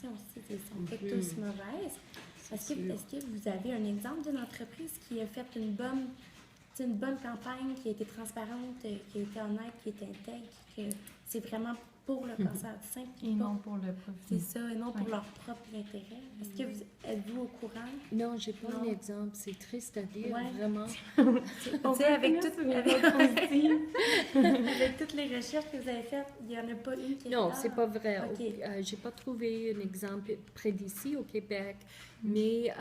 informations aussi, ils ne sont pas tous mauvaises. Est-ce que vous avez un exemple d'une entreprise qui a fait une bonne campagne, qui a été transparente, qui a été honnête, qui est intègre, que c'est vraiment pour le cancer du sein? Et non pour le profit. C'est ça, et non pour leur propre intérêt. Est-ce que êtes-vous au courant? Non, j'ai pas un exemple. C'est triste à dire, vraiment. Tu sais, avec toutes les recherches que vous avez faites, il n'y en a pas une qui est Non, c'est pas vrai. Okay. J'ai pas trouvé un exemple près d'ici, au Québec, mais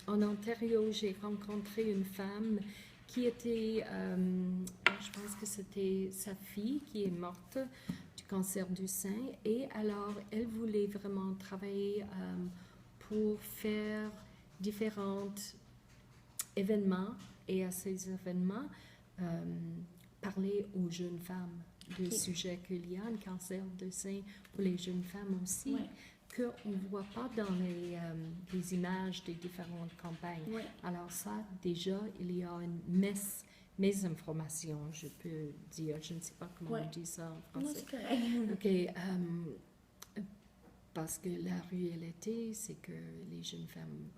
en Ontario, j'ai rencontré une femme qui était, je pense que c'était sa fille qui est morte du cancer du sein, et alors elle voulait vraiment travailler pour faire différents événements, et à ces événements, parler aux jeunes femmes du sujet qu'il y a un cancer du sein pour les jeunes femmes aussi, qu'on ne voit pas dans les images des différentes campagnes. Alors ça, déjà, il y a une mes informations, je peux dire, je ne sais pas comment on dit ça en français. Non, c'est correct. OK. Parce que la réalité, c'est que les jeunes femmes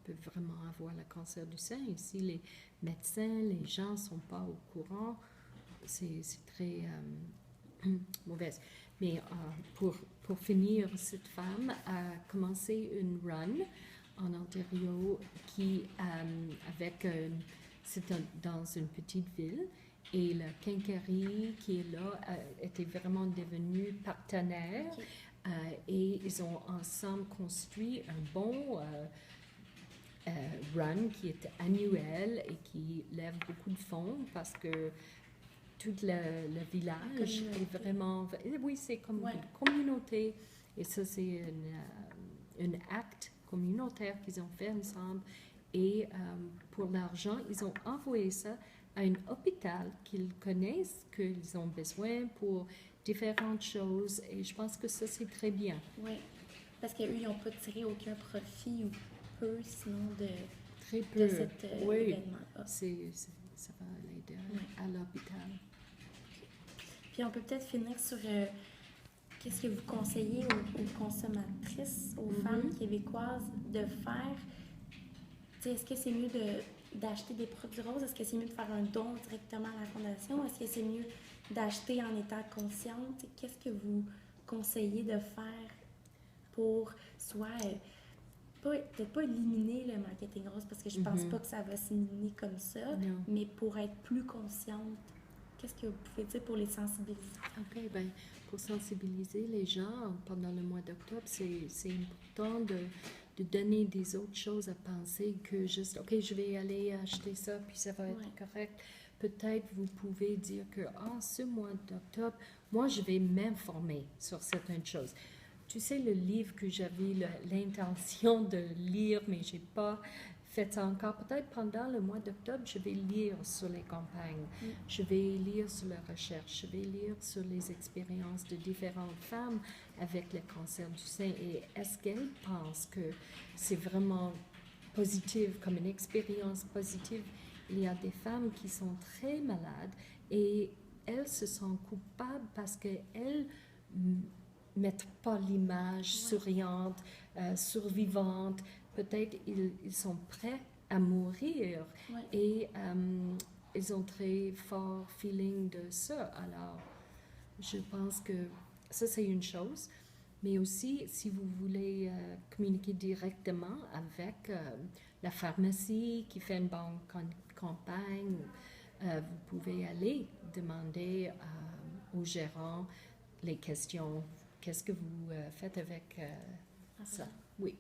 peuvent vraiment avoir le cancer du sein. Et si les médecins, les gens ne sont pas au courant, c'est très mauvais. Mais pour finir, cette femme a commencé une run en Ontario qui, c'est dans une petite ville, et le Quincaillerie qui est là était vraiment devenu partenaire. Et ils ont ensemble construit un bon run qui est annuel et qui lève beaucoup de fonds parce que tout le village est vraiment... Oui, c'est comme une communauté. Et ça, c'est un acte communautaire qu'ils ont fait ensemble. Et pour l'argent, ils ont envoyé ça à un hôpital qu'ils connaissent, qu'ils ont besoin pour différentes choses. Et je pense que ça, c'est très bien. Oui, parce qu'eux, ils n'ont pas tiré aucun profit ou peu, sinon de cet événement-là. Ça va l'aider à l'hôpital. Puis on peut peut-être finir sur qu'est-ce que vous conseillez aux consommatrices, aux femmes québécoises de faire. T'sais, est-ce que c'est mieux d'acheter des produits roses? Est-ce que c'est mieux de faire un don directement à la fondation? Est-ce que c'est mieux d'acheter en étant consciente? Qu'est-ce que vous conseillez de faire pour soit... peut-être pas éliminer le marketing rose, parce que je pense pas que ça va s'éliminer comme ça, mais pour être plus consciente, qu'est-ce que vous pouvez dire pour les sensibiliser? OK, bien, pour sensibiliser les gens pendant le mois d'octobre, c'est important de donner des autres choses à penser que juste, OK, je vais aller acheter ça, puis ça va être correct. Peut-être vous pouvez dire que, ce mois d'octobre, moi, je vais m'informer sur certaines choses. Tu sais, le livre que j'avais l'intention de lire, mais je n'ai pas fait ça encore. Peut-être pendant le mois d'octobre, je vais lire sur les campagnes, je vais lire sur la recherche, je vais lire sur les expériences de différentes femmes avec le cancer du sein. Et est-ce qu'elles pensent que c'est vraiment positif, comme une expérience positive? Il y a des femmes qui sont très malades et elles se sentent coupables parce qu'elles mettent pas l'image souriante, survivante. Peut-être ils sont prêts à mourir et ils ont très fort feeling de ça. Alors, je pense que ça, c'est une chose. Mais aussi, si vous voulez communiquer directement avec la pharmacie qui fait une bonne campagne, vous pouvez aller demander au gérant les questions. Qu'est-ce que vous faites avec ça? Oui.